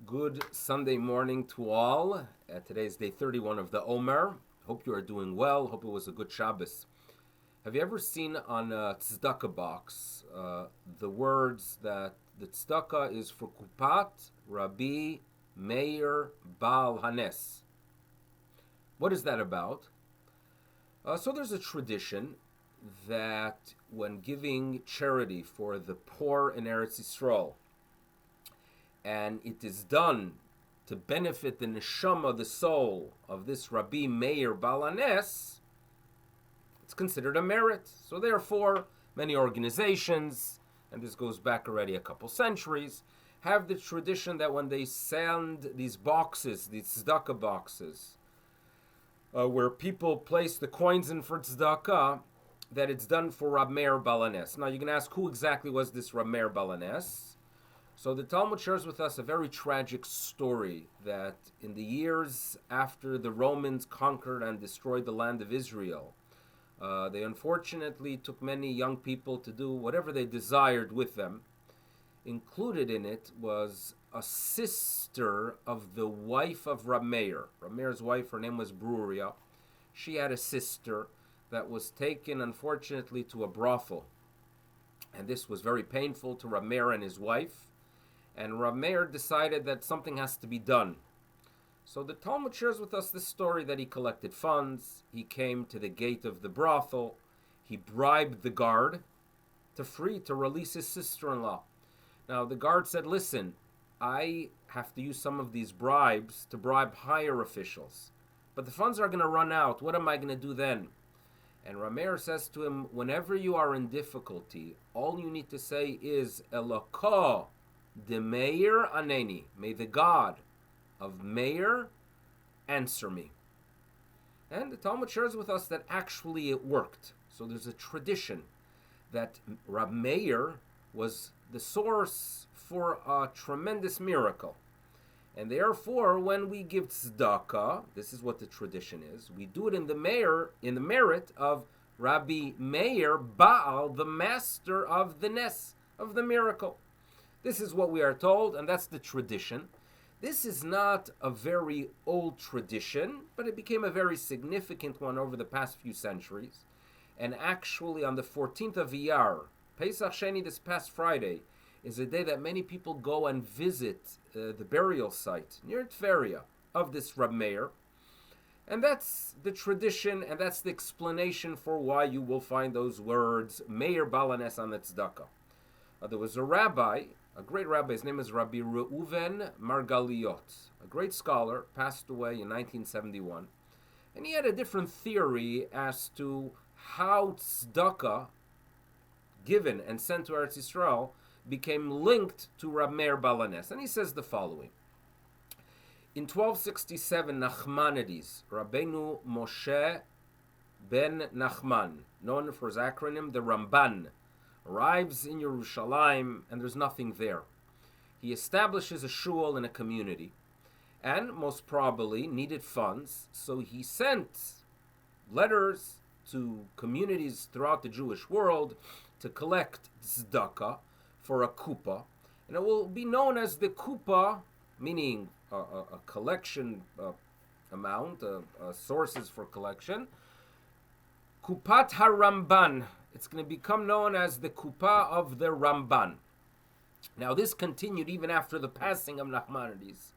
Good Sunday morning to all. Today is day 31 of the Omer. Hope you are doing well. Hope it was a good Shabbos. Have you ever seen on a tzedakah box the words that the tzedakah is for Kupat, Rabbi, Meir, Baal, Hanes? What is that about? So there's a tradition that when giving charity for the poor in Eretz Yisrael, and it is done to benefit the neshama, the soul of this Rabbi Meir Baal Hanes, it's considered a merit. So therefore, many organizations, and this goes back already a couple centuries, have the tradition that when they send these boxes, these tzedakah boxes, where people place the coins in for tzedakah, that it's done for Rabbi Meir Baal Hanes. Now you can ask, who exactly was this Rabbi Meir Baal Hanes? So the Talmud shares with us a very tragic story that in the years after the Romans conquered and destroyed the land of Israel, they unfortunately took many young people to do whatever they desired with them. Included in it was a sister of the wife of Rabbi Meir. Rabbi Meir's wife, her name was Bruria. She had a sister that was taken, unfortunately, to a brothel. And this was very painful to Rabbi Meir and his wife. And Rabbi Meir decided that something has to be done. So the Talmud shares with us this story that he collected funds. He came to the gate of the brothel. He bribed the guard to release his sister-in-law. Now the guard said, listen, I have to use some of these bribes to bribe higher officials. But the funds are going to run out. What am I going to do then? And Rabbi Meir says to him, whenever you are in difficulty, all you need to say is, Elokah de Meir aneni. May the God of Meir answer me. And the Talmud shares with us that actually it worked. So there's a tradition that Rabbi Meir was the source for a tremendous miracle. And therefore, when we give tzedakah, this is what the tradition is, we do it in the merit of Rabbi Meir Baal, the master of the nes, of the miracle. This is what we are told, and that's the tradition. This is not a very old tradition, but it became a very significant one over the past few centuries. And actually, on the 14th of Iyar, Pesach Sheni, this past Friday, is a day that many people go and visit the burial site near Tveria of this Rabbi Meir. And that's the tradition, and that's the explanation for why you will find those words, Meir Baal Hanes on the tzedakah. There was a rabbi, a great rabbi, his name is Rabbi Reuven Margaliot, a great scholar, passed away in 1971. And he had a different theory as to how tzedakah, given and sent to Eretz Yisrael, became linked to Rabbi Meir Baal Hanes. And he says the following. In 1267, Nachmanides, Rabbeinu Moshe ben Nachman, known for his acronym, the Ramban, arrives in Yerushalayim, and there's nothing there. He establishes a shul in a community, and most probably needed funds, so he sent letters to communities throughout the Jewish world to collect tzedakah for a kupa, and it will be known as the kupa, meaning a collection amount, sources for collection, Kupat HaRamban. It's going to become known as the Kupa of the Ramban. Now this continued even after the passing of Nachmanides.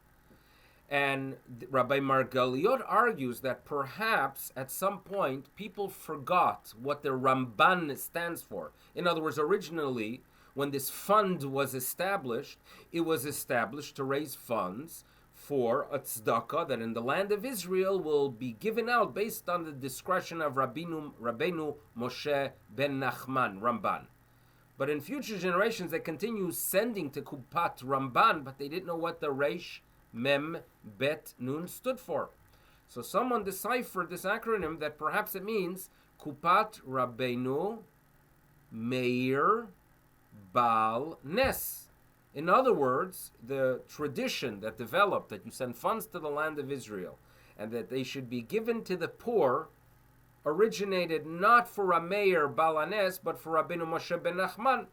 And Rabbi Margaliot argues that perhaps at some point people forgot what the Ramban stands for. In other words, originally, when this fund was established, it was established to raise funds for a tzedakah that in the land of Israel will be given out based on the discretion of Rabbeinu Moshe ben Nachman, Ramban. But in future generations, they continue sending to Kupat Ramban, but they didn't know what the Reish Mem Bet Nun stood for. So someone deciphered this acronym that perhaps it means Kupat Rabbeinu Meir Baal Nes. In other words, the tradition that developed that you send funds to the land of Israel and that they should be given to the poor originated not for Rabbi Meir Baal Hanes, but for Rabbeinu Moshe ben Nachman.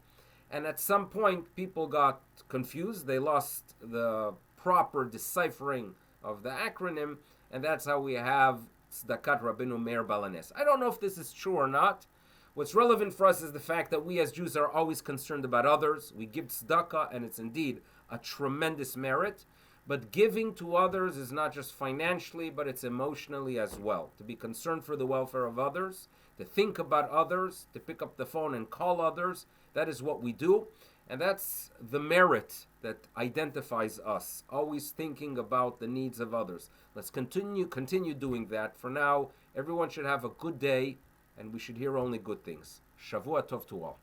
And at some point, people got confused. They lost the proper deciphering of the acronym, and that's how we have Tzdakat Rabbeinu Meir Balanes. I don't know if this is true or not. What's relevant for us is the fact that we as Jews are always concerned about others. We give tzedakah, and it's indeed a tremendous merit. But giving to others is not just financially, but it's emotionally as well. To be concerned for the welfare of others, to think about others, to pick up the phone and call others, that is what we do. And that's the merit that identifies us, always thinking about the needs of others. Let's continue doing that. For now, everyone should have a good day, and we should hear only good things. Shavua Tov to all.